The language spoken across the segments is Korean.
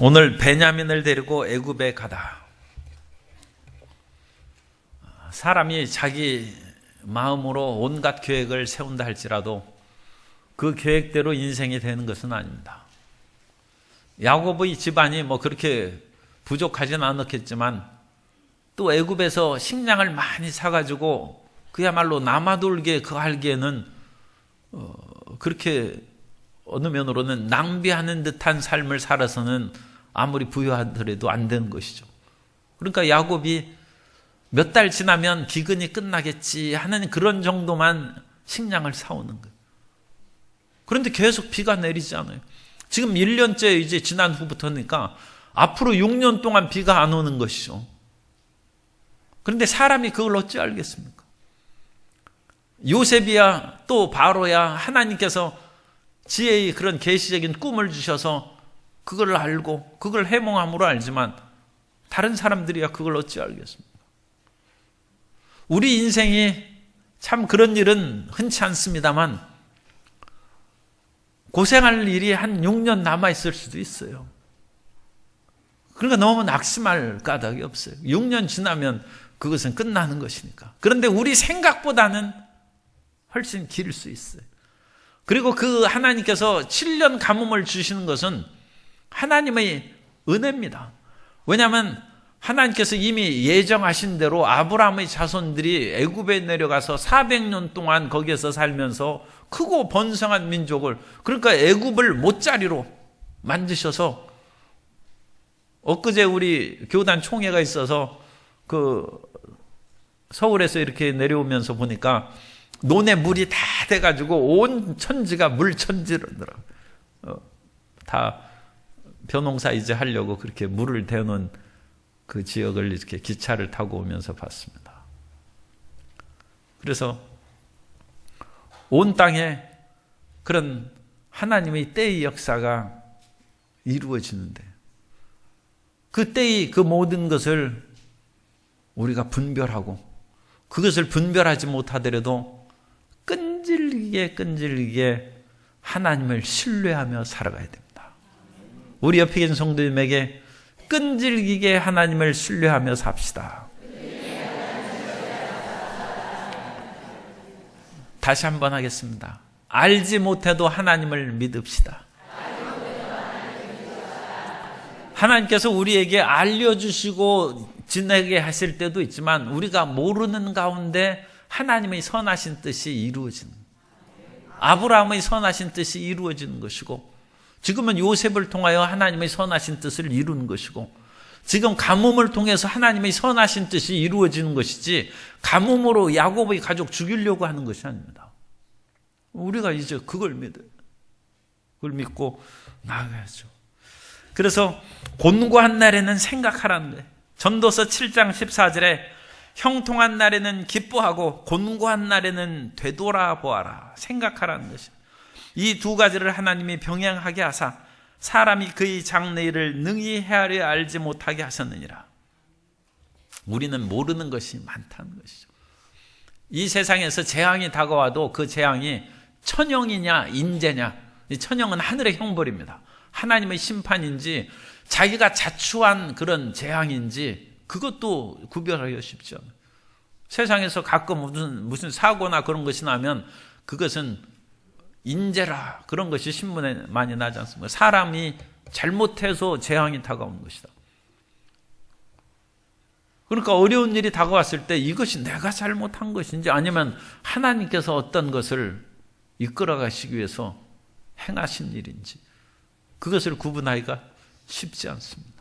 오늘 베냐민을 데리고 애굽에 가다. 사람이 자기 마음으로 온갖 계획을 세운다 할지라도 그 계획대로 인생이 되는 것은 아닙니다. 야곱의 집안이 그렇게 부족하진 않았겠지만 또 애굽에서 식량을 많이 사가지고 그야말로 남아돌게 그 알기에는 그렇게 어느 면으로는 낭비하는 듯한 삶을 살아서는 아무리 부유하더라도 안 되는 것이죠. 그러니까 야곱이 몇 달 지나면 기근이 끝나겠지 하는 그런 정도만 식량을 사오는 거예요. 그런데 계속 비가 내리지 않아요. 지금 1년째 이제 지난 후부터니까 앞으로 6년 동안 비가 안 오는 것이죠. 그런데 사람이 그걸 어찌 알겠습니까? 요셉이야 또 바로야 하나님께서 지혜의 그런 계시적인 꿈을 주셔서 그걸 알고 그걸 해몽함으로 알지만 다른 사람들이야 그걸 어찌 알겠습니까? 우리 인생이 참 그런 일은 흔치 않습니다만 고생할 일이 한 6년 남아있을 수도 있어요. 그러니까 너무 낙심할 까닭이 없어요. 6년 지나면 그것은 끝나는 것이니까. 그런데 우리 생각보다는 훨씬 길 수 있어요. 그리고 그 하나님께서 7년 가뭄을 주시는 것은 하나님의 은혜입니다. 왜냐하면 하나님께서 이미 예정하신 대로 아브라함의 자손들이 애굽에 내려가서 400년 동안 거기에서 살면서 크고 번성한 민족을, 그러니까 애굽을 못자리로 만드셔서, 엊그제 우리 교단 총회가 있어서 서울에서 이렇게 내려오면서 보니까 논에 물이 다 돼가지고 온 천지가 물천지로더라고요. 다 벼농사 이제 하려고 그렇게 물을 대놓은 그 지역을 이렇게 기차를 타고 오면서 봤습니다. 그래서 온 땅에 그런 하나님의 때의 역사가 이루어지는데 그 때의 그 모든 것을 우리가 분별하고 그것을 분별하지 못하더라도 끈질기게 하나님을 신뢰하며 살아가야 됩니다. 우리 옆에 계신 성도님에게 끈질기게 하나님을 신뢰하며 삽시다. 다시 한번 하겠습니다. 알지 못해도 하나님을 믿읍시다. 하나님께서 우리에게 알려주시고 지내게 하실 때도 있지만 우리가 모르는 가운데 하나님의 선하신 뜻이 이루어지는, 아브라함의 선하신 뜻이 이루어지는 것이고, 지금은 요셉을 통하여 하나님의 선하신 뜻을 이루는 것이고, 지금 가뭄을 통해서 하나님의 선하신 뜻이 이루어지는 것이지 가뭄으로 야곱의 가족 죽이려고 하는 것이 아닙니다. 우리가 이제 그걸 믿어요. 그걸 믿고 나아가야죠. 그래서 곤고한 날에는 생각하라는 거예요. 전도서 7장 14절에 형통한 날에는 기뻐하고 곤고한 날에는 되돌아보아라, 생각하라는 것입니다. 이 두 가지를 하나님이 병행하게 하사 사람이 그의 장래일을 능히 헤아려 알지 못하게 하셨느니라. 우리는 모르는 것이 많다는 것이죠. 이 세상에서 재앙이 다가와도 그 재앙이 천형이냐 인재냐, 이 천형은 하늘의 형벌입니다. 하나님의 심판인지 자기가 자초한 그런 재앙인지 그것도 구별하기 쉽죠. 세상에서 가끔 무슨 사고나 그런 것이 나면 그것은 인재라 그런 것이 신문에 많이 나지 않습니까? 사람이 잘못해서 재앙이 다가오는 것이다. 그러니까 어려운 일이 다가왔을 때 이것이 내가 잘못한 것인지 아니면 하나님께서 어떤 것을 이끌어 가시기 위해서 행하신 일인지 그것을 구분하기가 쉽지 않습니다.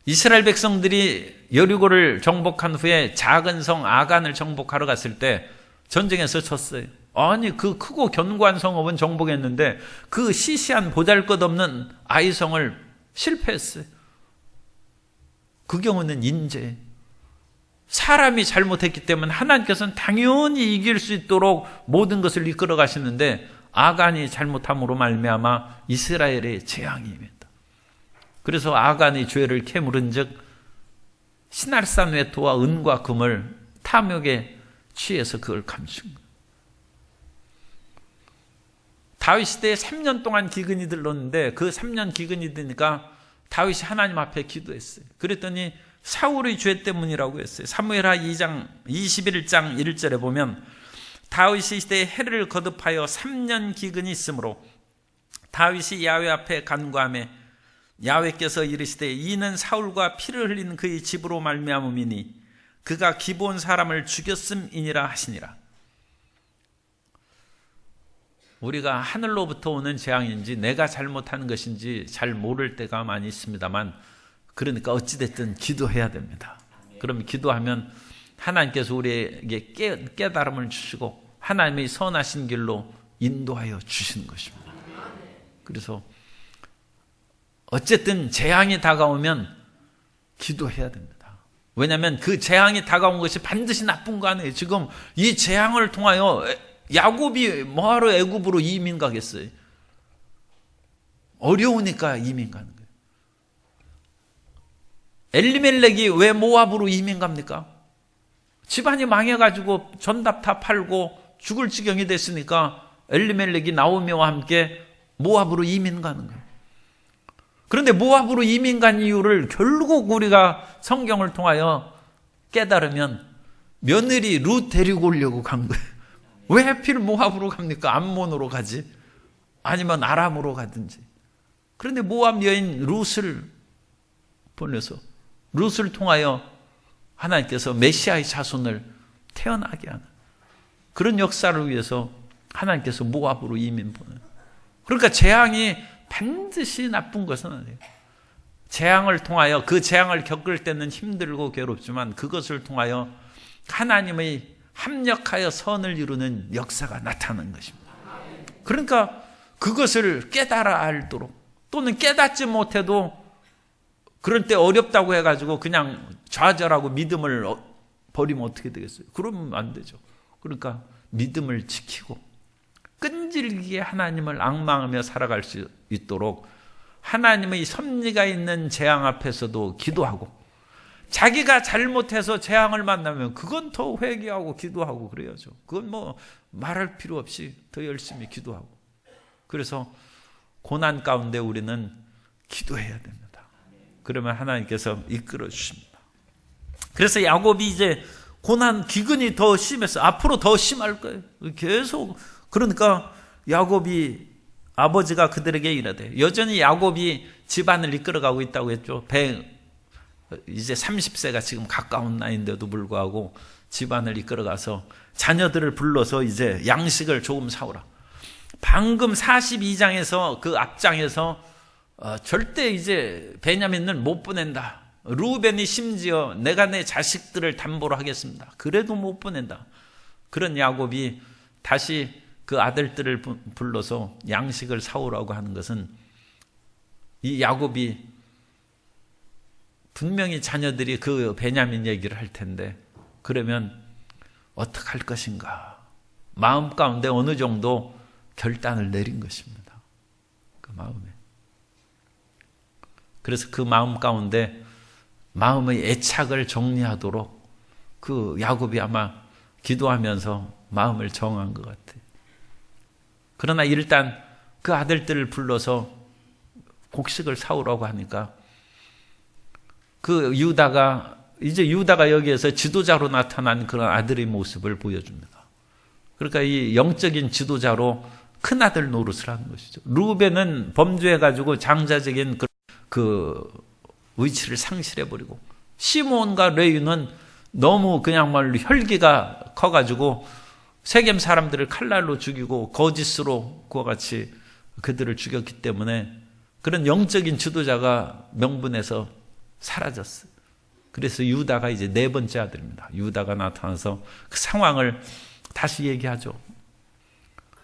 이스라엘 백성들이 여리고를 정복한 후에 작은 성 아간을 정복하러 갔을 때 전쟁에서 졌어요. 아니 그 크고 견고한 성읍은 정복했는데 그 시시한 보잘것없는 아이성을 실패했어요. 그 경우는 인재, 사람이 잘못했기 때문에 하나님께서는 당연히 이길 수 있도록 모든 것을 이끌어 가시는데 아간이 잘못함으로 말미암아 이스라엘의 재앙입니다. 그래서 아간의 죄를 캐물은 즉 시날산 외토와 은과 금을 탐욕에 취해서 그걸 감춘 거예요. 다윗 시대에 3년 동안 기근이 들렀는데 그 3년 기근이 드니까 다윗이 하나님 앞에 기도했어요. 그랬더니 사울의 죄 때문이라고 했어요. 사무엘하 2장 21장 1절에 보면 다윗 시대에 해를 거듭하여 3년 기근이 있으므로 다윗이 야훼 앞에 간구하매 야훼께서 이르시되 이는 사울과 피를 흘린 그의 집으로 말미암음이니 그가 기브온 사람을 죽였음이니라 하시니라. 우리가 하늘로부터 오는 재앙인지 내가 잘못한 것인지 잘 모를 때가 많이 있습니다만, 그러니까 어찌됐든 기도해야 됩니다. 그럼 기도하면 하나님께서 우리에게 깨달음을 주시고 하나님의 선하신 길로 인도하여 주시는 것입니다. 그래서 어쨌든 재앙이 다가오면 기도해야 됩니다. 왜냐하면 그 재앙이 다가온 것이 반드시 나쁜 거 아니에요. 지금 이 재앙을 통하여 야곱이 뭐하러 애굽으로 이민 가겠어요? 어려우니까 이민 가는 거예요. 엘리멜렉이 왜 모압으로 이민 갑니까? 집안이 망해가지고 전답 다 팔고 죽을 지경이 됐으니까 엘리멜렉이 나오미와 함께 모압으로 이민 가는 거예요. 그런데 모압으로 이민 간 이유를 결국 우리가 성경을 통하여 깨달으면 며느리 룻 데리고 오려고 간 거예요. 왜 하필 모압으로 갑니까? 암몬으로 가지, 아니면 아람으로 가든지. 그런데 모압 여인 룻을 보내서 룻을 통하여 하나님께서 메시아의 자손을 태어나게 하는 그런 역사를 위해서 하나님께서 모압으로 이민 보내요. 그러니까 재앙이 반드시 나쁜 것은 아니에요. 재앙을 통하여, 그 재앙을 겪을 때는 힘들고 괴롭지만 그것을 통하여 하나님의 합력하여 선을 이루는 역사가 나타나는 것입니다. 그러니까 그것을 깨달아 알도록, 또는 깨닫지 못해도 그럴 때 어렵다고 해가지고 그냥 좌절하고 믿음을 버리면 어떻게 되겠어요? 그러면 안 되죠. 그러니까 믿음을 지키고 끈질기게 하나님을 앙망하며 살아갈 수 있도록 하나님의 섭리가 있는 재앙 앞에서도 기도하고, 자기가 잘못해서 재앙을 만나면 그건 더 회개하고 기도하고 그래야죠. 그건 뭐 말할 필요 없이 더 열심히 기도하고. 그래서 고난 가운데 우리는 기도해야 됩니다. 그러면 하나님께서 이끌어 주십니다. 그래서 야곱이 이제 고난 기근이 더 심했어요. 앞으로 더 심할 거예요. 계속. 그러니까 야곱이, 아버지가 그들에게 이르되, 여전히 야곱이 집안을 이끌어가고 있다고 했죠. 이제 30세가 지금 가까운 나이인데도 불구하고 집안을 이끌어가서 자녀들을 불러서 이제 양식을 조금 사오라. 방금 42장에서 그 앞장에서 절대 이제 베냐민을 못 보낸다. 루벤이 심지어 내가 내 자식들을 담보로 하겠습니다. 그래도 못 보낸다. 그런 야곱이 다시 그 아들들을 불러서 양식을 사오라고 하는 것은, 이 야곱이 분명히 자녀들이 그 베냐민 얘기를 할 텐데, 그러면 어떡할 것인가, 마음 가운데 어느 정도 결단을 내린 것입니다. 그 마음에. 그래서 그 마음 가운데 마음의 애착을 정리하도록 그 야곱이 아마 기도하면서 마음을 정한 것 같아요. 그러나 일단 그 아들들을 불러서 곡식을 사오라고 하니까 그 유다가 여기에서 지도자로 나타난 그런 아들의 모습을 보여줍니다. 그러니까 이 영적인 지도자로 큰 아들 노릇을 하는 것이죠. 루벤은 범죄해가지고 장자적인 그 위치를 상실해버리고, 시몬과 레위는 너무 그냥 말로 혈기가 커가지고 세겜 사람들을 칼날로 죽이고 거짓으로 그와 같이 그들을 죽였기 때문에 그런 영적인 지도자가 명분에서 사라졌어요. 그래서 유다가 이제 네 번째 아들입니다. 유다가 나타나서 그 상황을 다시 얘기하죠.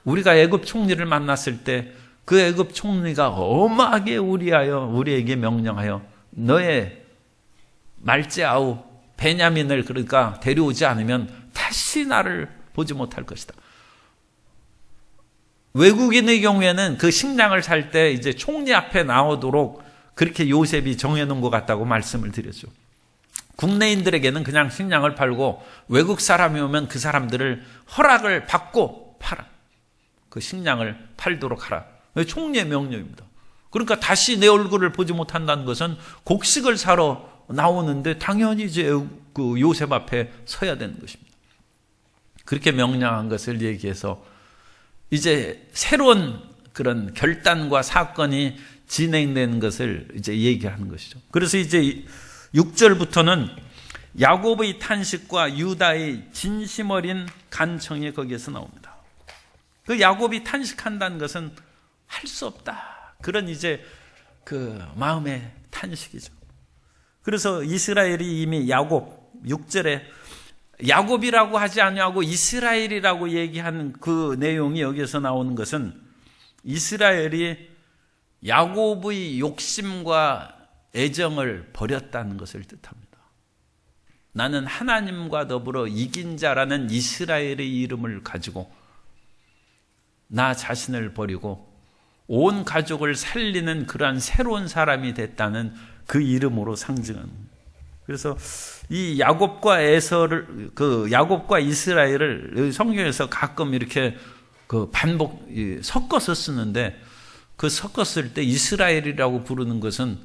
우리가 애굽 총리를 만났을 때 그 애굽 총리가 엄하게 우리에게 명령하여 너의 말째 아우 베냐민을 그러니까 데려오지 않으면 다시 나를 보지 못할 것이다. 외국인의 경우에는 그 식량을 살 때 이제 총리 앞에 나오도록 그렇게 요셉이 정해놓은 것 같다고 말씀을 드렸죠. 국내인들에게는 그냥 식량을 팔고 외국 사람이 오면 그 사람들을 허락을 받고 팔아. 그 식량을 팔도록 하라. 총리의 명령입니다. 그러니까 다시 내 얼굴을 보지 못한다는 것은 곡식을 사러 나오는데 당연히 이제 그 요셉 앞에 서야 되는 것입니다. 그렇게 명령한 것을 얘기해서 이제 새로운 그런 결단과 사건이 진행되는 것을 이제 얘기하는 것이죠. 그래서 이제 6절부터는 야곱의 탄식과 유다의 진심 어린 간청이 거기에서 나옵니다. 그 야곱이 탄식한다는 것은 할 수 없다. 그런 이제 그 마음의 탄식이죠. 그래서 이스라엘이 이미 야곱 6절에 야곱이라고 하지 아니하고 이스라엘이라고 얘기하는 그 내용이 여기에서 나오는 것은 이스라엘이 야곱의 욕심과 애정을 버렸다는 것을 뜻합니다. 나는 하나님과 더불어 이긴 자라는 이스라엘의 이름을 가지고 나 자신을 버리고 온 가족을 살리는 그러한 새로운 사람이 됐다는 그 이름으로 상징하는. 그래서 이 야곱과 에서를 그 야곱과 이스라엘을 성경에서 가끔 이렇게 그 반복 섞어서 쓰는데 그 섞었을 때 이스라엘이라고 부르는 것은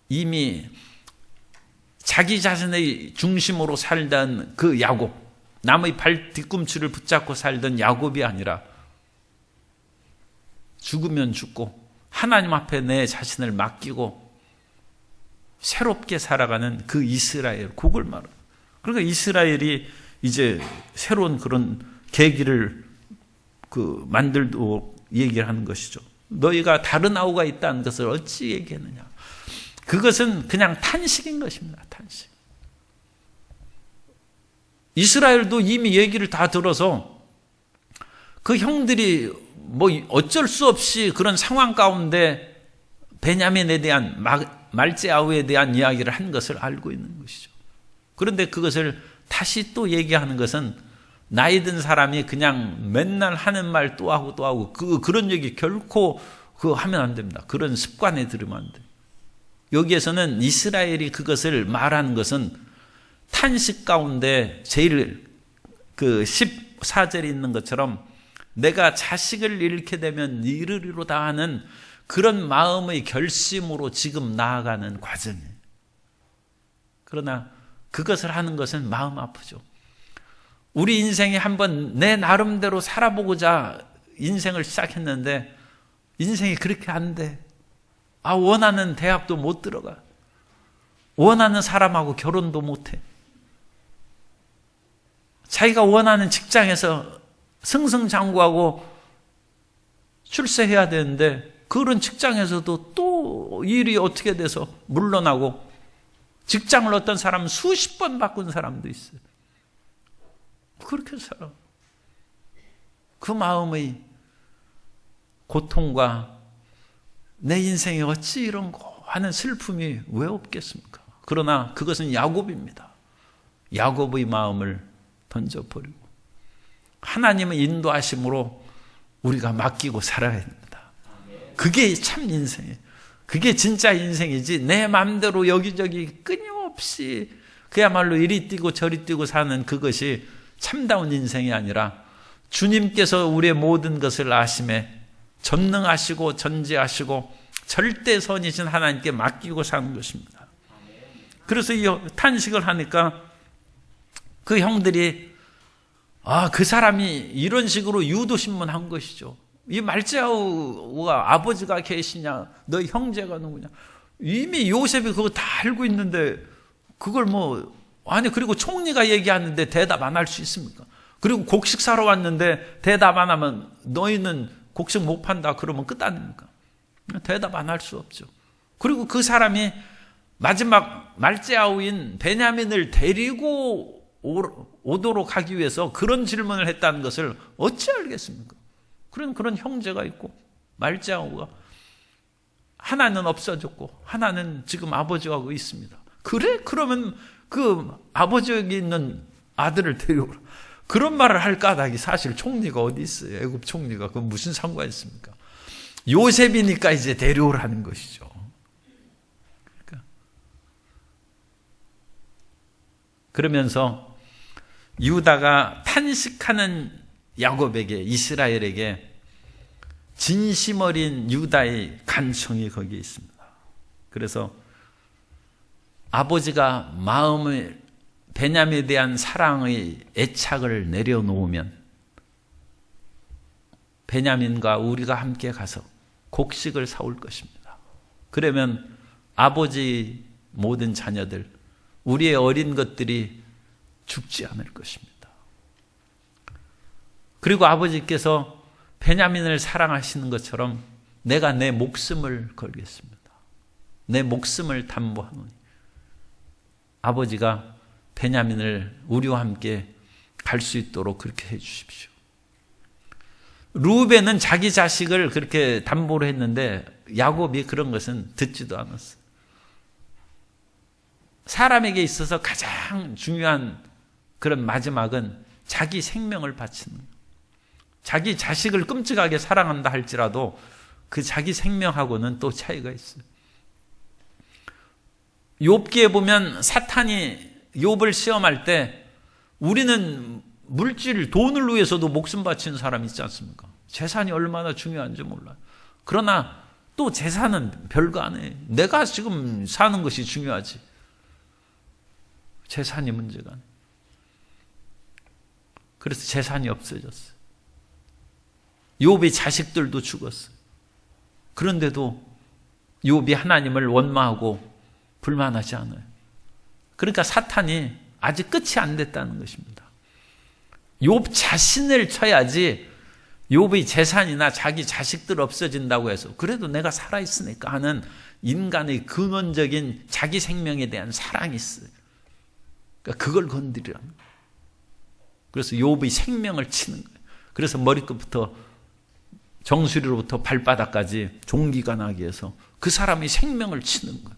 이미 자기 자신의 중심으로 살던 그 야곱, 남의 발 뒤꿈치를 붙잡고 살던 야곱이 아니라 죽으면 죽고 하나님 앞에 내 자신을 맡기고 새롭게 살아가는 그 이스라엘, 그걸 말합니다. 그러니까 이스라엘이 이제 새로운 그런 계기를 만들도록 얘기를 하는 것이죠. 너희가 다른 아우가 있다는 것을 어찌 얘기했느냐. 그것은 그냥 탄식인 것입니다. 탄식. 이스라엘도 이미 얘기를 다 들어서 그 형들이 뭐 어쩔 수 없이 그런 상황 가운데 베냐민에 대한 말제아우에 대한 이야기를 한 것을 알고 있는 것이죠. 그런데 그것을 다시 또 얘기하는 것은 나이 든 사람이 그냥 맨날 하는 말 또 하고 또 하고 그런 얘기 결코 하면 안 됩니다. 그런 습관에 들으면 안 돼요. 여기에서는 이스라엘이 그것을 말하는 것은 탄식 가운데 제일 그 14절에 있는 것처럼 내가 자식을 잃게 되면 이르리로다 하는 그런 마음의 결심으로 지금 나아가는 과정이에요. 그러나 그것을 하는 것은 마음 아프죠. 우리 인생에 한번 내 나름대로 살아보고자 인생을 시작했는데 인생이 그렇게 안 돼. 원하는 대학도 못 들어가. 원하는 사람하고 결혼도 못 해. 자기가 원하는 직장에서 승승장구하고 출세해야 되는데 그런 직장에서도 또 일이 어떻게 돼서 물러나고 직장을 어떤 사람은 수십 번 바꾼 사람도 있어요. 그렇게 살아. 그 마음의 고통과 내 인생에 어찌 이런 거 하는 슬픔이 왜 없겠습니까? 그러나 그것은 야곱입니다. 야곱의 마음을 던져버리고 하나님의 인도하심으로 우리가 맡기고 살아야 됩니다. 그게 참 인생이에요. 그게 진짜 인생이지 내 마음대로 여기저기 끊임없이 그야말로 이리 뛰고 저리 뛰고 사는 그것이 참다운 인생이 아니라 주님께서 우리의 모든 것을 아심에 전능하시고 전지하시고 절대 선이신 하나님께 맡기고 사는 것입니다. 그래서 이 탄식을 하니까 그 형들이 그 사람이 이런 식으로 유도신문한 것이죠. 이 말제아우가 아버지가 계시냐, 너 형제가 누구냐. 이미 요셉이 그거 다 알고 있는데 그걸 그리고 총리가 얘기하는데 대답 안 할 수 있습니까? 그리고 곡식 사러 왔는데 대답 안 하면 너희는 곡식 못 판다 그러면 끝 아닙니까? 대답 안 할 수 없죠. 그리고 그 사람이 마지막 말제아우인 베냐민을 데리고 오도록 하기 위해서 그런 질문을 했다는 것을 어찌 알겠습니까? 그런 형제가 있고 말제아우가 하나는 없어졌고 하나는 지금 아버지하고 있습니다. 그래? 그러면 그 아버지 여기 있는 아들을 데려오라. 그런 말을 할 까닭이 사실 총리가 어디 있어요? 애굽 총리가. 그건 무슨 상관이 있습니까? 요셉이니까 이제 데려오라는 것이죠. 그러면서 유다가 탄식하는 야곱에게, 이스라엘에게 진심 어린 유다의 간청이 거기에 있습니다. 그래서 아버지가 마음을 베냐민에 대한 사랑의 애착을 내려놓으면 베냐민과 우리가 함께 가서 곡식을 사올 것입니다. 그러면 아버지의 모든 자녀들, 우리의 어린 것들이 죽지 않을 것입니다. 그리고 아버지께서 베냐민을 사랑하시는 것처럼 내가 내 목숨을 걸겠습니다. 내 목숨을 담보하노니 아버지가 베냐민을 우리와 함께 갈 수 있도록 그렇게 해 주십시오. 루벤은 자기 자식을 그렇게 담보로 했는데 야곱이 그런 것은 듣지도 않았어요. 사람에게 있어서 가장 중요한 그런 마지막은 자기 생명을 바치는 거예요. 자기 자식을 끔찍하게 사랑한다 할지라도 그 자기 생명하고는 또 차이가 있어요. 욥기에 보면 사탄이 욥을 시험할 때 우리는 물질, 돈을 위해서도 목숨 바치는 사람이 있지 않습니까? 재산이 얼마나 중요한지 몰라요. 그러나 또 재산은 별거 안 해. 내가 지금 사는 것이 중요하지. 재산이 문제가 아니에요. 그래서 재산이 없어졌어요. 욥의 자식들도 죽었어요. 그런데도 욥이 하나님을 원망하고 불만하지 않아요. 그러니까 사탄이 아직 끝이 안 됐다는 것입니다. 욥 자신을 쳐야지 욥의 재산이나 자기 자식들 없어진다고 해서 그래도 내가 살아있으니까 하는 인간의 근원적인 자기 생명에 대한 사랑이 있어요. 그러니까 그걸 건드리라는 거예요. 그래서 욥의 생명을 치는 거예요. 그래서 머리끝부터 정수리로부터 발바닥까지 종기가 나게 해서 그 사람의 생명을 치는 거예요.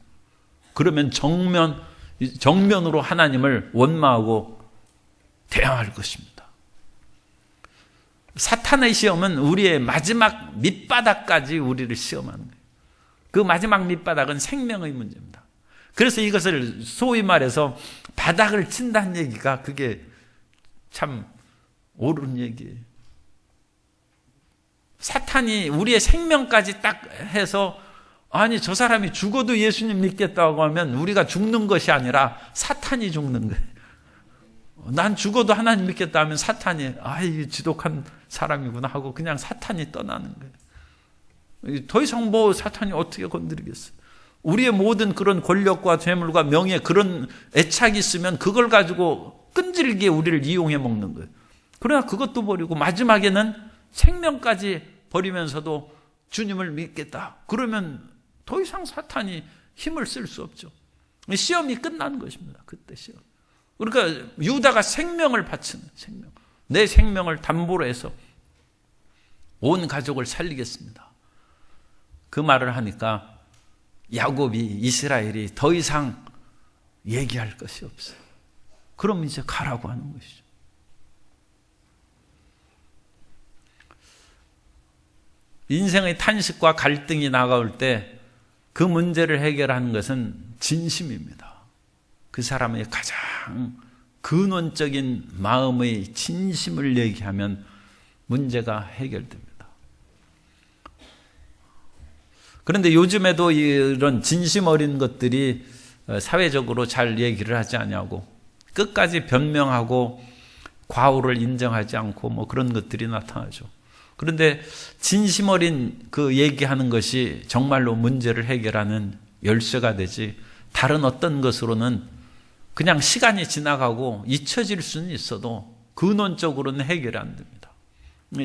그러면 정면으로 하나님을 원망하고 대항할 것입니다. 사탄의 시험은 우리의 마지막 밑바닥까지 우리를 시험하는 거예요. 그 마지막 밑바닥은 생명의 문제입니다. 그래서 이것을 소위 말해서 바닥을 친다는 얘기가 그게 참 옳은 얘기예요. 사탄이 우리의 생명까지 딱 해서 아니 저 사람이 죽어도 예수님 믿겠다고 하면 우리가 죽는 것이 아니라 사탄이 죽는 거예요. 난 죽어도 하나님 믿겠다 하면 사탄이 이 지독한 사람이구나 하고 그냥 사탄이 떠나는 거예요. 더 이상 뭐 사탄이 어떻게 건드리겠어요. 우리의 모든 그런 권력과 재물과 명예 그런 애착이 있으면 그걸 가지고 끈질기게 우리를 이용해 먹는 거예요. 그러나 그것도 버리고 마지막에는 생명까지 버리면서도 주님을 믿겠다. 그러면 더 이상 사탄이 힘을 쓸 수 없죠. 시험이 끝난 것입니다. 그때 시험. 그러니까 유다가 생명을 바치는 생명. 내 생명을 담보로 해서 온 가족을 살리겠습니다. 그 말을 하니까 야곱이 이스라엘이 더 이상 얘기할 것이 없어요. 그럼 이제 가라고 하는 것이죠. 인생의 탄식과 갈등이 나가올 때 그 문제를 해결하는 것은 진심입니다. 그 사람의 가장 근원적인 마음의 진심을 얘기하면 문제가 해결됩니다. 그런데 요즘에도 이런 진심 어린 것들이 사회적으로 잘 얘기를 하지 않냐고 끝까지 변명하고 과오를 인정하지 않고 뭐 그런 것들이 나타나죠. 그런데 진심 어린 그 얘기하는 것이 정말로 문제를 해결하는 열쇠가 되지 다른 어떤 것으로는 그냥 시간이 지나가고 잊혀질 수는 있어도 근원적으로는 해결이 안 됩니다.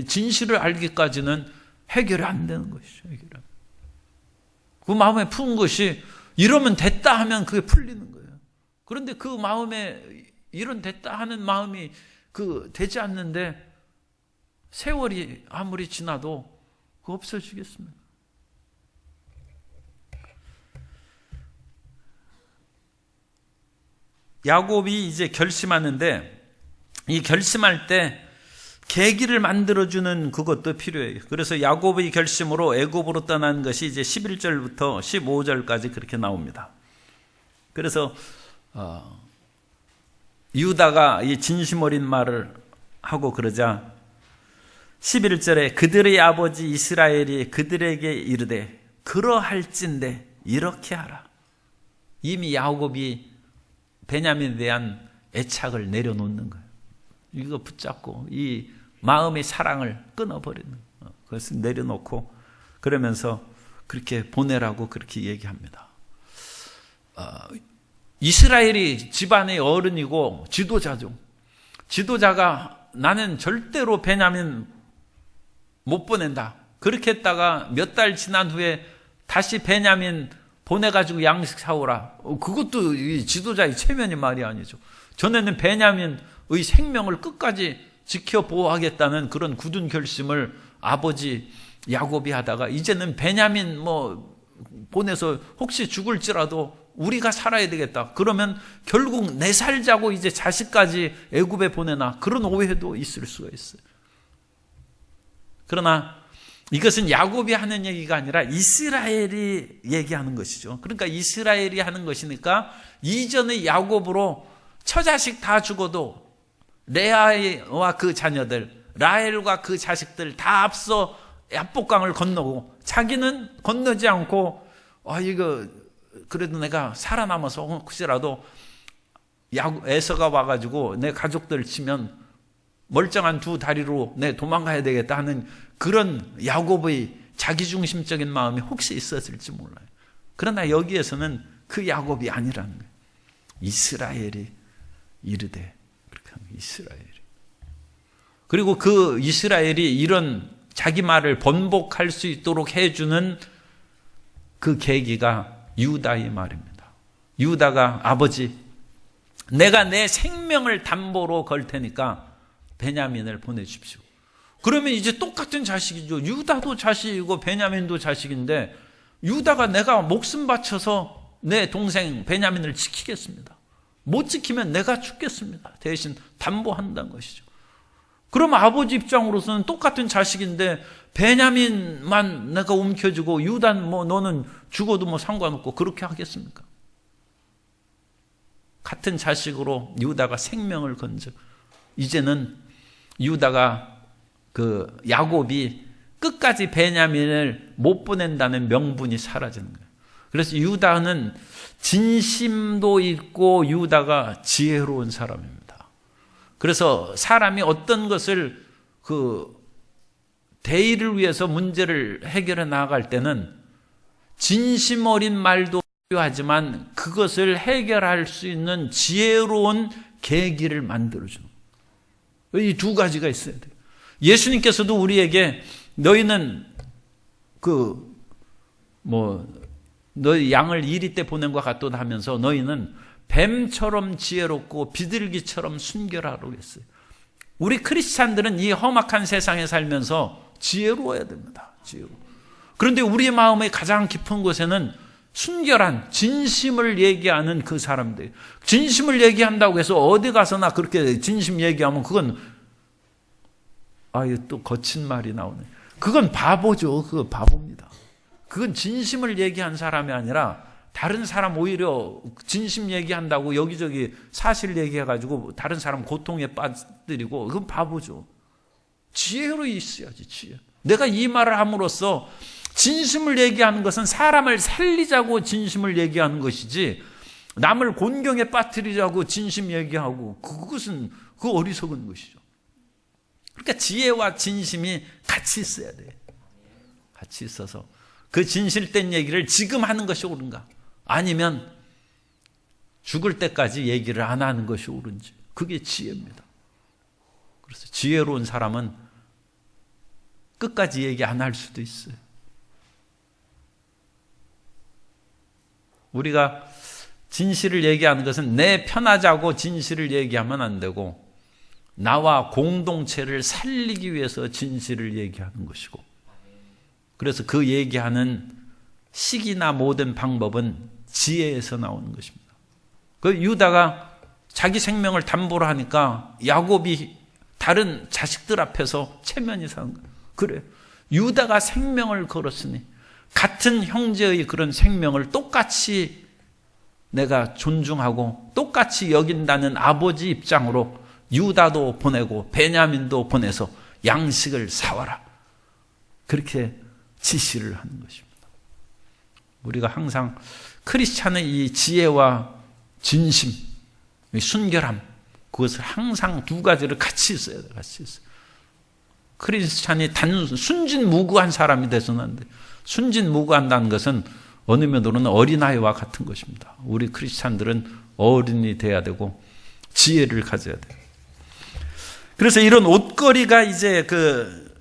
진실을 알기까지는 해결이 안 되는 것이죠. 그 마음에 푼 것이 이러면 됐다 하면 그게 풀리는 거예요. 그런데 그 마음에 이런 됐다 하는 마음이 되지 않는데 세월이 아무리 지나도 그거 없어지겠습니까? 야곱이 이제 결심하는데 이 결심할 때 계기를 만들어주는 그것도 필요해요. 그래서 야곱의 결심으로 애굽으로 떠난 것이 이제 11절부터 15절까지 그렇게 나옵니다. 그래서 유다가 이 진심 어린 말을 하고 그러자 11절에 그들의 아버지 이스라엘이 그들에게 이르되 그러할진대 이렇게 하라. 이미 야곱이 베냐민에 대한 애착을 내려놓는 거예요. 이거 붙잡고 이 마음의 사랑을 끊어버리는 거예요. 그것을 내려놓고 그러면서 그렇게 보내라고 그렇게 얘기합니다. 이스라엘이 집안의 어른이고 지도자죠. 지도자가 나는 절대로 베냐민 못 보낸다. 그렇게 했다가 몇 달 지난 후에 다시 베냐민 보내가지고 양식 사오라. 그것도 이 지도자의 체면이 말이 아니죠. 전에는 베냐민의 생명을 끝까지 지켜 보호하겠다는 그런 굳은 결심을 아버지 야곱이 하다가 이제는 베냐민 보내서 혹시 죽을지라도 우리가 살아야 되겠다. 그러면 결국 내 살자고 이제 자식까지 애굽에 보내나 그런 오해도 있을 수가 있어요. 그러나 이것은 야곱이 하는 얘기가 아니라 이스라엘이 얘기하는 것이죠. 그러니까 이스라엘이 하는 것이니까 이전의 야곱으로 처자식 다 죽어도 레아와 그 자녀들, 라헬과 그 자식들 다 앞서 야복강을 건너고 자기는 건너지 않고 이거 그래도 내가 살아남아서 혹시라도 에서가 와가지고 내 가족들 치면 멀쩡한 두 다리로 내 도망가야 되겠다 하는 그런 야곱의 자기중심적인 마음이 혹시 있었을지 몰라요. 그러나 여기에서는 그 야곱이 아니라는 거예요. 이스라엘이 이르되 그렇게 하는 거예요. 이스라엘이. 그리고 그 이스라엘이 이런 자기 말을 번복할 수 있도록 해주는 그 계기가 유다의 말입니다. 유다가 아버지 내가 내 생명을 담보로 걸 테니까 베냐민을 보내주십시오. 그러면 이제 똑같은 자식이죠. 유다도 자식이고 베냐민도 자식인데 유다가 내가 목숨 바쳐서 내 동생 베냐민을 지키겠습니다. 못 지키면 내가 죽겠습니다. 대신 담보한다는 것이죠. 그럼 아버지 입장으로서는 똑같은 자식인데 베냐민만 내가 움켜쥐고 유다는 너는 죽어도 상관없고 그렇게 하겠습니까? 같은 자식으로 유다가 생명을 건져 이제는 유다가 그 야곱이 끝까지 베냐민을 못 보낸다는 명분이 사라지는 거예요. 그래서 유다는 진심도 있고 유다가 지혜로운 사람입니다. 그래서 사람이 어떤 것을 대의를 위해서 문제를 해결해 나아갈 때는 진심 어린 말도 필요하지만 그것을 해결할 수 있는 지혜로운 계기를 만들어주는 거예요. 이 두 가지가 있어야 돼요. 예수님께서도 우리에게 너희는 너희 양을 이리 때 보낸 것 같도다 하면서 너희는 뱀처럼 지혜롭고 비둘기처럼 순결하라고 했어요. 우리 크리스찬들은 이 험악한 세상에 살면서 지혜로워야 됩니다. 그런데 우리의 마음의 가장 깊은 곳에는 순결한 진심을 얘기하는 그 사람들. 진심을 얘기한다고 해서 어디 가서나 그렇게 진심 얘기하면 그건 또 거친 말이 나오네. 그건 바보죠. 그거 바보입니다. 그건 진심을 얘기한 사람이 아니라 다른 사람 오히려 진심 얘기한다고 여기저기 사실 얘기해가지고 다른 사람 고통에 빠뜨리고 그건 바보죠. 지혜로 있어야지. 지혜. 내가 이 말을 함으로써 진심을 얘기하는 것은 사람을 살리자고 진심을 얘기하는 것이지 남을 곤경에 빠뜨리자고 진심 얘기하고 그것은 어리석은 것이죠. 그러니까 지혜와 진심이 같이 있어야 돼요. 같이 있어서 그 진실된 얘기를 지금 하는 것이 옳은가? 아니면 죽을 때까지 얘기를 안 하는 것이 옳은지. 그게 지혜입니다. 그래서 지혜로운 사람은 끝까지 얘기 안 할 수도 있어요. 우리가 진실을 얘기하는 것은 내 편하자고 진실을 얘기하면 안 되고 나와 공동체를 살리기 위해서 진실을 얘기하는 것이고 그래서 그 얘기하는 시기나 모든 방법은 지혜에서 나오는 것입니다. 그 유다가 자기 생명을 담보로 하니까 야곱이 다른 자식들 앞에서 체면이 상한 거예요. 그래, 유다가 생명을 걸었으니 같은 형제의 그런 생명을 똑같이 내가 존중하고 똑같이 여긴다는 아버지 입장으로 유다도 보내고 베냐민도 보내서 양식을 사와라. 그렇게 지시를 하는 것입니다. 우리가 항상 크리스찬의 이 지혜와 진심, 순결함, 그것을 항상 두 가지를 같이 있어야 돼요. 같이 있어요. 크리스찬이 순진무구한 사람이 돼서는 안 돼요. 순진무구한다는 것은 어느 면으로는 어린아이와 같은 것입니다. 우리 크리스찬들은 어른이 돼야 되고 지혜를 가져야 돼요. 그래서 이런 옷걸이가 이제 그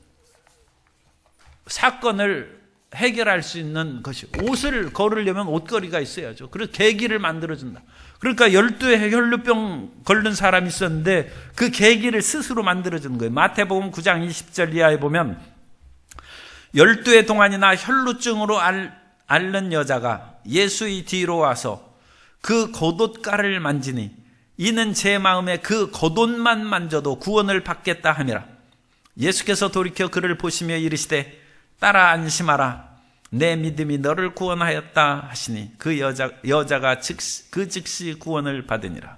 사건을 해결할 수 있는 것이, 옷을 걸으려면 옷걸이가 있어야죠. 그래서 계기를 만들어준다. 그러니까 12의 혈루병 걸린 사람이 있었는데 그 계기를 스스로 만들어주는 거예요. 마태복음 9장 20절 이하에 보면 12의 동안이나 혈루증으로 앓는 여자가 예수의 뒤로 와서 그 겉옷가를 만지니 이는 제 마음에 그 겉옷만 만져도 구원을 받겠다 함이라. 예수께서 돌이켜 그를 보시며 이르시되 따라 안심하라. 내 믿음이 너를 구원하였다 하시니 그 여자가 즉시 구원을 받으니라.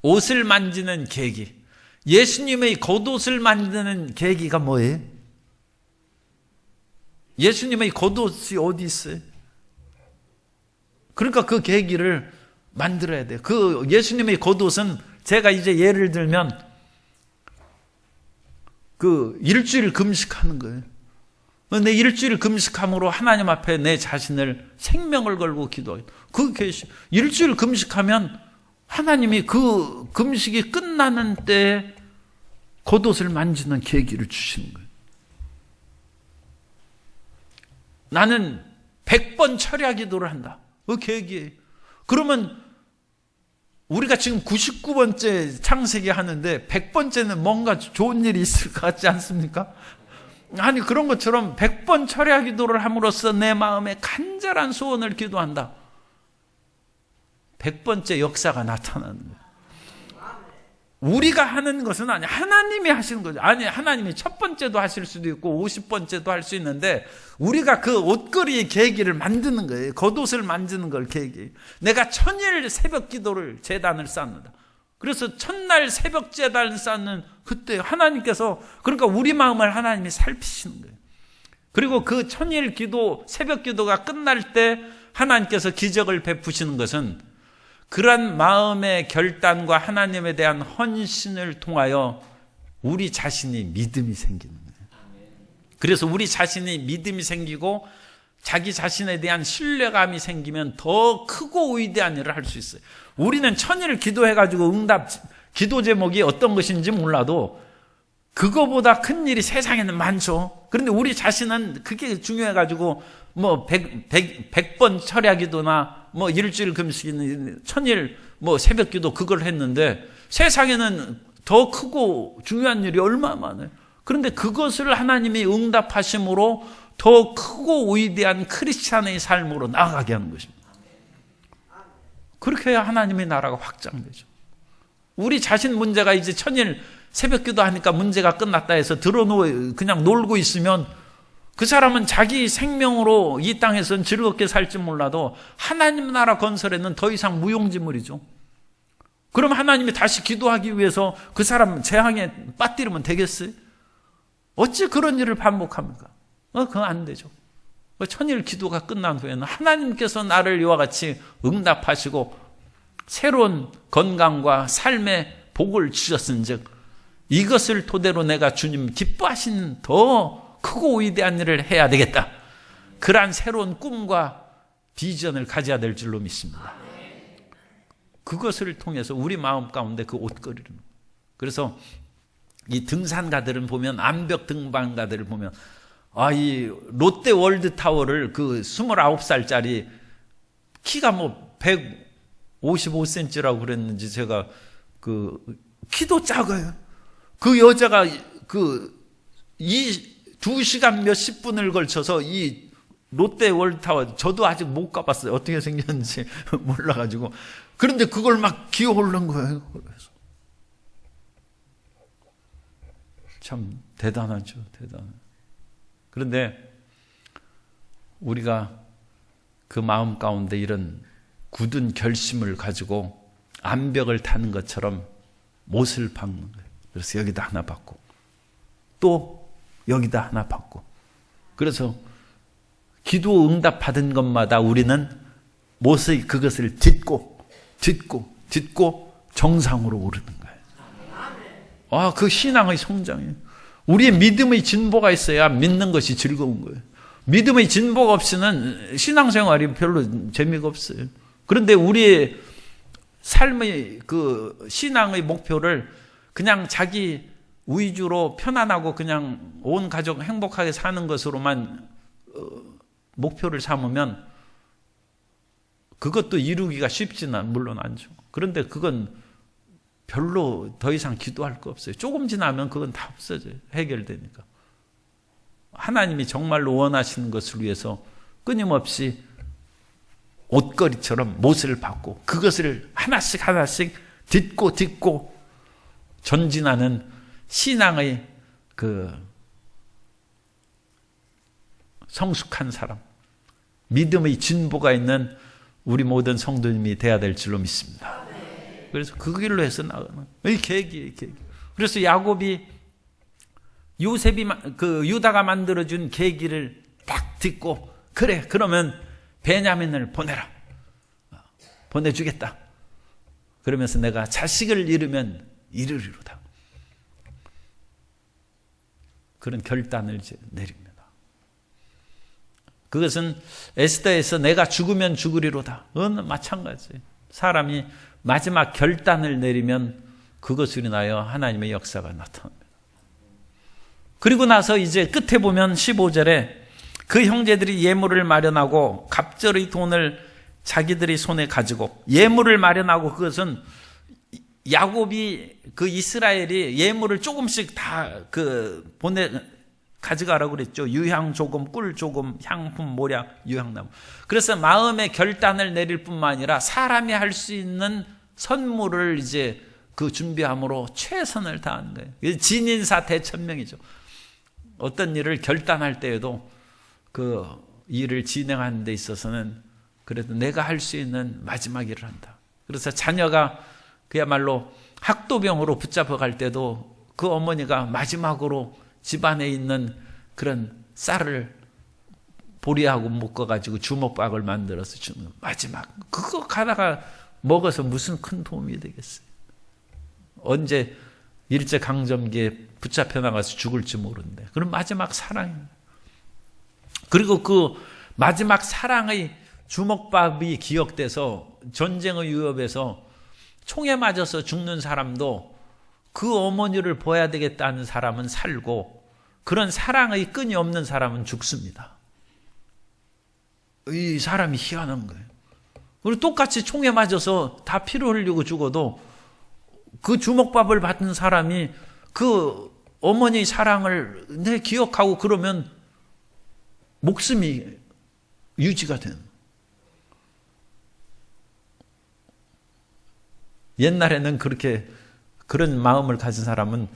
옷을 만지는 계기. 예수님의 겉옷을 만지는 계기가 뭐예요? 예수님의 겉옷이 어디 있어요? 그러니까 그 계기를 만들어야 돼요. 그 예수님의 겉옷은, 제가 이제 예를 들면 그 일주일 금식하는 거예요. 내 일주일 금식함으로 하나님 앞에 내 자신을 생명을 걸고 기도하고, 그 일주일 금식하면 하나님이 그 금식이 끝나는 때에 겉옷을 만지는 계기를 주시는 거예요. 나는 100번 철야 기도를 한다. 그 계기예요. 그러면 우리가 지금 99번째 창세기 하는데 100번째는 뭔가 좋은 일이 있을 것 같지 않습니까? 아니, 그런 것처럼 100번 철야 기도를 함으로써 내 마음에 간절한 소원을 기도한다. 100번째 역사가 나타나는 거예요. 우리가 하는 것은 아니, 하나님이 하시는 거죠. 아니, 하나님이 첫 번째도 하실 수도 있고 50번째도 할 수 있는데 우리가 그 옷걸이의 계기를 만드는 거예요. 겉옷을 만드는 걸 계기. 내가 천일 새벽 기도를 제단을 쌓는다. 그래서 첫날 새벽 제단을 쌓는 그때 하나님께서, 그러니까 우리 마음을 하나님이 살피시는 거예요. 그리고 그 천일 기도, 새벽 기도가 끝날 때 하나님께서 기적을 베푸시는 것은 그러한 마음의 결단과 하나님에 대한 헌신을 통하여 우리 자신이 믿음이 생기는 거예요. 그래서 우리 자신이 믿음이 생기고 자기 자신에 대한 신뢰감이 생기면 더 크고 위대한 일을 할 수 있어요. 우리는 천일 기도해가지고 응답, 기도 제목이 어떤 것인지 몰라도 그거보다 큰 일이 세상에는 많죠. 그런데 우리 자신은 그게 중요해가지고 뭐 100번 철야 기도나 뭐 일주일 금식이나 천일 뭐 새벽 기도 그걸 했는데 세상에는 더 크고 중요한 일이 얼마나 많아요. 그런데 그것을 하나님이 응답하심으로 더 크고 위대한 크리스찬의 삶으로 나아가게 하는 것입니다. 그렇게 해야 하나님의 나라가 확장되죠. 우리 자신 문제가 이제 천일 새벽 기도하니까 문제가 끝났다 해서 그냥 놀고 있으면 그 사람은 자기 생명으로 이 땅에서는 즐겁게 살지 몰라도 하나님 나라 건설에는 더 이상 무용지물이죠. 그럼 하나님이 다시 기도하기 위해서 그 사람 재앙에 빠뜨리면 되겠어요? 어찌 그런 일을 반복합니까? 그건 안 되죠. 천일 기도가 끝난 후에는 하나님께서 나를 이와 같이 응답하시고 새로운 건강과 삶의 복을 주셨은즉 이것을 토대로 내가 주님 기뻐하신 더 크고 위대한 일을 해야 되겠다. 그러한 새로운 꿈과 비전을 가져야 될 줄로 믿습니다. 그것을 통해서 우리 마음 가운데 그 옷걸이를. 그래서 이 등산가들은 보면, 암벽 등반가들을 보면, 이 롯데 월드타워를 그 29살짜리 키가 뭐 155cm라고 그랬는지 제가 키도 작아요. 그 여자가 2시간 몇십 분을 걸쳐서 이 롯데 월드타워, 저도 아직 못 가봤어요. 어떻게 생겼는지 몰라가지고. 그런데 그걸 막 기어 오른 거예요. 그래서 참 대단하죠. 대단해요. 그런데 우리가 그 마음 가운데 이런 굳은 결심을 가지고 암벽을 타는 것처럼 못을 박는 거예요. 그래서 여기다 하나 박고 또 여기다 하나 받고. 그래서 기도 응답 받은 것마다 우리는 못의 그것을 딛고 정상으로 오르는 거예요. 그 신앙의 성장이에요. 우리의 믿음의 진보가 있어야 믿는 것이 즐거운 거예요. 믿음의 진보가 없이는 신앙생활이 별로 재미가 없어요. 그런데 우리의 삶의 그 신앙의 목표를 그냥 자기 위주로 편안하고 그냥 온 가족 행복하게 사는 것으로만 목표를 삼으면 그것도 이루기가 쉽지는 물론 않죠. 그런데 그건 별로 더 이상 기도할 거 없어요. 조금 지나면 그건 다 없어져요. 해결되니까. 하나님이 정말로 원하시는 것을 위해서 끊임없이 옷걸이처럼 못을 받고 그것을 하나씩 딛고 전진하는 신앙의 그 성숙한 사람, 믿음의 진보가 있는 우리 모든 성도님이 돼야 될 줄로 믿습니다. 그래서 그 길로 해서 나가는 이 계기예요, 계기. 그래서 야곱이 유다가 만들어준 계기를 딱 딛고 그래, 그러면 베냐민을 보내주겠다. 그러면서 내가 자식을 잃으면 이르리로다. 그런 결단을 내립니다. 그것은 에스더에서 내가 죽으면 죽으리로다. 마찬가지예요. 사람이 마지막 결단을 내리면 그것으로 인하여 하나님의 역사가 나타납니다. 그리고 나서 이제 끝에 보면 15절에 그 형제들이 예물을 마련하고 갑절의 돈을 자기들이 손에 가지고 예물을 마련하고 그것은 야곱이 그 이스라엘이 예물을 조금씩 다 가져가라고 그랬죠. 유향 조금, 꿀 조금, 향품, 모략, 유향나무. 그래서 마음의 결단을 내릴 뿐만 아니라 사람이 할 수 있는 선물을 이제 그 준비함으로 최선을 다하는 거예요. 진인사 대천명이죠. 어떤 일을 결단할 때에도 그 일을 진행하는 데 있어서는 그래도 내가 할 수 있는 마지막 일을 한다. 그래서 자녀가 그야말로 학도병으로 붙잡혀 갈 때도 그 어머니가 마지막으로 집안에 있는 그런 쌀을 보리하고 묶어가지고 주먹밥을 만들어서 주는 마지막. 그거 가다가 먹어서 무슨 큰 도움이 되겠어요. 언제 일제강점기에 붙잡혀 나가서 죽을지 모르는데. 그럼 마지막 사랑입니다. 그리고 그 마지막 사랑의 주먹밥이 기억돼서 전쟁의 위협에서 총에 맞아서 죽는 사람도 그 어머니를 보아야 되겠다는 사람은 살고 그런 사랑의 끈이 없는 사람은 죽습니다. 이 사람이 희한한 거예요. 그리고 똑같이 총에 맞아서 다 피를 흘리고 죽어도 그 주먹밥을 받은 사람이 그 어머니의 사랑을 기억하고 그러면 목숨이 유지가 되는. 옛날에는 그런 마음을 가진 사람은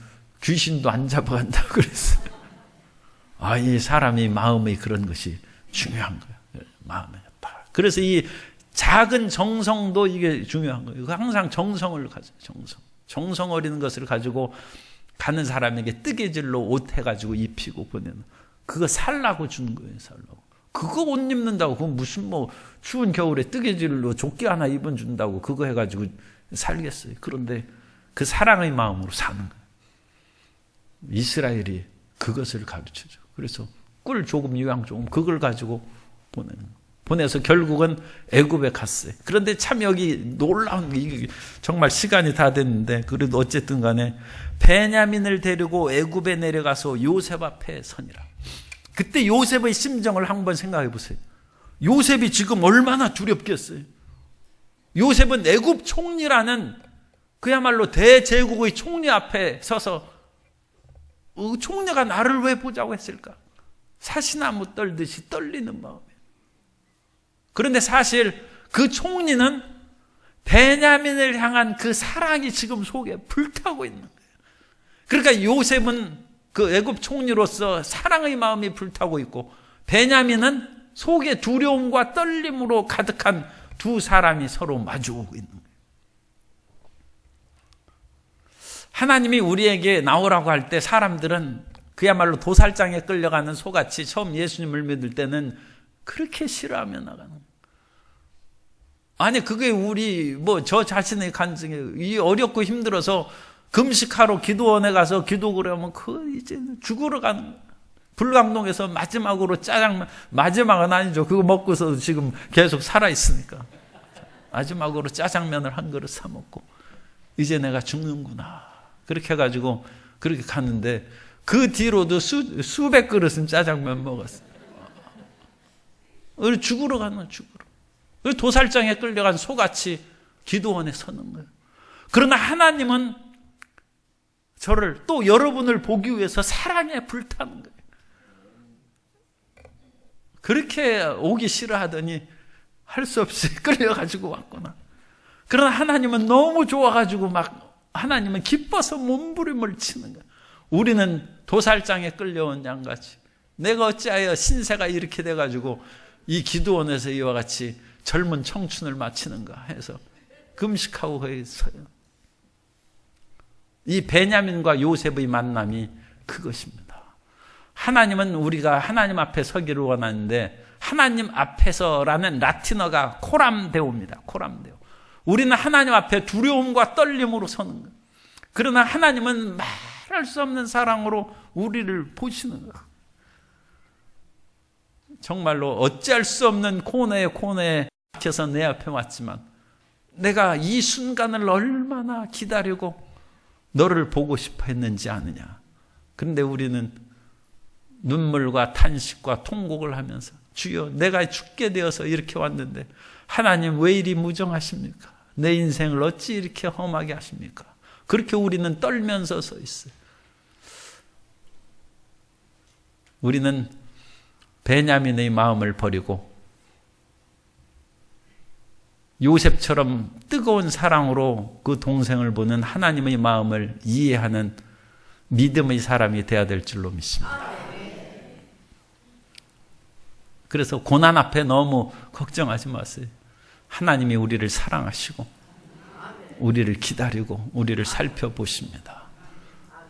귀신도 안 잡아간다고 그랬어요. 이 사람이 마음의 그런 것이 중요한 거예요. 마음에. 그래서 이 작은 정성도 이게 중요한 거예요. 항상 정성을 가져요. 정성 어린 것을 가지고 가는 사람에게 뜨개질로 옷 해가지고 입히고 보내는. 그거 살라고 주는 거예요. 살라고. 그거 옷 입는다고 그건 무슨 추운 겨울에 뜨개질로 조끼 하나 입어준다고 그거 해가지고 살겠어요. 그런데 그 사랑의 마음으로 사는 거예요. 이스라엘이 그것을 가르쳐줘. 그래서 꿀 조금, 유향 조금 그걸 가지고 보내는 거예요. 보내서 결국은 애굽에 갔어요. 그런데 참 여기 놀라운 게 정말 시간이 다 됐는데 그래도 어쨌든 간에 베냐민을 데리고 애굽에 내려가서 요셉 앞에 서니라. 그때 요셉의 심정을 한번 생각해 보세요. 요셉이 지금 얼마나 두렵겠어요. 요셉은 애굽 총리라는 그야말로 대제국의 총리 앞에 서서 총리가 나를 왜 보자고 했을까? 사시나무 떨듯이 떨리는 마음이에요. 그런데 사실 그 총리는 베냐민을 향한 그 사랑이 지금 속에 불타고 있는 거예요. 그러니까 요셉은 그 애굽 총리로서 사랑의 마음이 불타고 있고 베냐민은 속에 두려움과 떨림으로 가득한 두 사람이 서로 마주오고 있는 거예요. 하나님이 우리에게 나오라고 할 때 사람들은 그야말로 도살장에 끌려가는 소같이 처음 예수님을 믿을 때는 그렇게 싫어하며 나가는 거예요. 아니 그게 우리 저 자신의 간증이에요. 이 어렵고 힘들어서 금식하러 기도원에 가서 기도 그러면 이제 죽으러 가는 거예요. 불광동에서 마지막으로 짜장면, 마지막은 아니죠. 그거 먹고서 지금 계속 살아있으니까. 마지막으로 짜장면을 한 그릇 사 먹고 이제 내가 죽는구나. 그렇게 해가지고 그렇게 갔는데 그 뒤로도 수백 그릇은 짜장면 먹었어요. 죽으러 가는 거예요. 죽으러. 도살장에 끌려간 소같이 기도원에 서는 거예요. 그러나 하나님은 저를 또 여러분을 보기 위해서 사랑에 불타는 거예요. 그렇게 오기 싫어하더니 할 수 없이 끌려가지고 왔구나. 그러나 하나님은 너무 좋아가지고 하나님은 기뻐서 몸부림을 치는 거야. 우리는 도살장에 끌려온 양같이 내가 어찌하여 신세가 이렇게 돼가지고 이 기도원에서 이와 같이 젊은 청춘을 마치는가 해서 금식하고 거기 서요. 이 베냐민과 요셉의 만남이 그것입니다. 하나님은 우리가 하나님 앞에 서기를 원하는데 하나님 앞에서라는 라틴어가 코람데오입니다. 코람데오. 우리는 하나님 앞에 두려움과 떨림으로 서는 거예요. 그러나 하나님은 말할 수 없는 사랑으로 우리를 보시는 거예요. 정말로 어찌할 수 없는 코너에 박혀서 내 앞에 왔지만 내가 이 순간을 얼마나 기다리고 너를 보고 싶어 했는지 아느냐. 그런데 우리는 눈물과 탄식과 통곡을 하면서 주여 내가 죽게 되어서 이렇게 왔는데 하나님 왜 이리 무정하십니까? 내 인생을 어찌 이렇게 험하게 하십니까? 그렇게 우리는 떨면서 서 있어요. 우리는 베냐민의 마음을 버리고 요셉처럼 뜨거운 사랑으로 그 동생을 보는 하나님의 마음을 이해하는 믿음의 사람이 되어야 될 줄로 믿습니다. 그래서 고난 앞에 너무 걱정하지 마세요. 하나님이 우리를 사랑하시고 우리를 기다리고 우리를 살펴보십니다.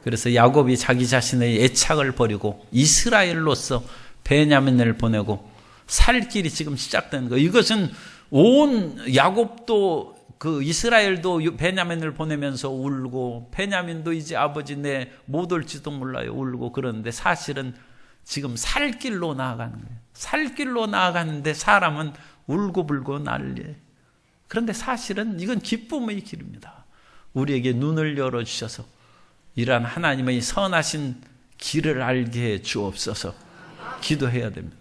그래서 야곱이 자기 자신의 애착을 버리고 이스라엘로서 베냐민을 보내고 살 길이 지금 시작된 거예요. 이것은 온 야곱도 그 이스라엘도 베냐민을 보내면서 울고 베냐민도 이제 아버지 내 못 올지도 몰라요 울고 그러는데 사실은 지금 살 길로 나아가는 거예요. 살 길로 나아가는데 사람은 울고불고 난리예요. 그런데 사실은 이건 기쁨의 길입니다. 우리에게 눈을 열어주셔서 이러한 하나님의 선하신 길을 알게 해 주옵소서 기도해야 됩니다.